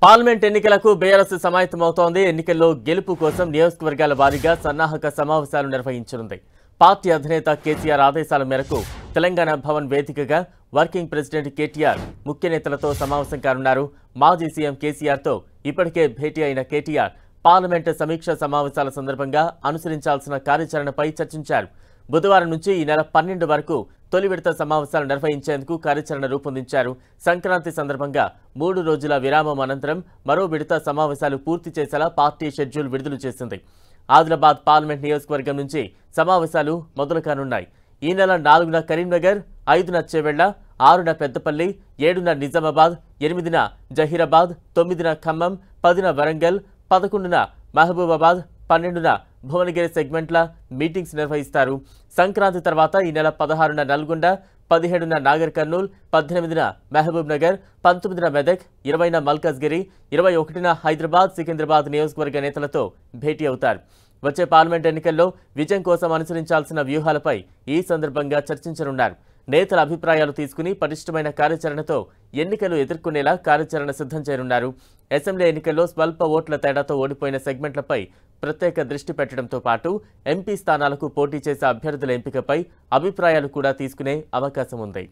Parliament ఎన్నికలకు BRS సమాయత్తమవుతోంది. ఎన్నికల్లో గెలుపు కోసం నియోజకవర్గాల వారీగా సన్నాహక సమావేశాలు నిర్వహించనుంది. పార్టీ అధినేత కేసీఆర్ ఆదేశాల మేరకు తెలంగాణ భవన్ వేదికగా వర్కింగ్ ప్రెసిడెంట్ కేటీఆర్ ముఖ్య నేతలతో సమావేశం కానున్నారు. మాజీ సీఎం కేసీఆర్తో ఇప్పటికే భేటీ అయిన కేటీఆర్ పార్లమెంట్ సమీక్ష సమావేశాల సందర్భంగా అనుసరించాల్సిన కార్యాచరణపై చర్చించారు. బుధవారం నుంచి ఈ నెల 12 వరకు తొలి విడత సమావేశాలు నిర్వహించేందుకు కార్యాచరణ రూపొందించారు. సంక్రాంతి సందర్భంగా 3 రోజుల విరామం అనంతరం మరో విడత సమావేశాలు పూర్తి చేసేలా పార్టీ షెడ్యూల్ విడుదల చేసింది. ఆదిలాబాద్ పార్లమెంట్ నియోజకవర్గం నుంచి సమావేశాలు మొదలు కానున్నాయి. ఈ నెల 4న కరీంనగర్, 5న చేవెళ్ల, 6న పెద్దపల్లి, 7న నిజామాబాద్, 8న జహీరాబాద్, 9న ఖమ్మం, 10న వరంగల్, 11న మహబూబాబాద్, 12న భువనగిరి సెగ్మెంట్ల మీటింగ్స్ నిర్వహిస్తారు. సంక్రాంతి తర్వాత ఈ నెల 16న నల్గొండ, 17న నాగర్ కర్నూల్, 18న మహబూబ్ నగర్, 19న మెదక్, 20న మల్కాజ్గిరి, 21న హైదరాబాద్, సికింద్రాబాద్ నియోజకవర్గ నేతలతో భేటీ అవుతారు. వచ్చే పార్లమెంట్ ఎన్నికల్లో విజయం కోసం అనుసరించాల్సిన వ్యూహాలపై ఈ సందర్భంగా చర్చించనున్నారు. నేతల అభిప్రాయాలు తీసుకుని పటిష్టమైన కార్యాచరణతో ఎన్నికలు ఎదుర్కొనేలా కార్యాచరణ సిద్ధం చేయనున్నారు. అసెంబ్లీ ఎన్నికల్లో స్వల్ప ఓట్ల తేడాతో ఓడిపోయిన సెగ్మెంట్లపై ప్రత్యేక దృష్టి పెట్టడంతో పాటు ఎంపీ స్థానాలకు పోటీ చేసే అభ్యర్థుల ఎంపికపై అభిప్రాయాలు కూడా తీసుకునే అవకాశం ఉంది.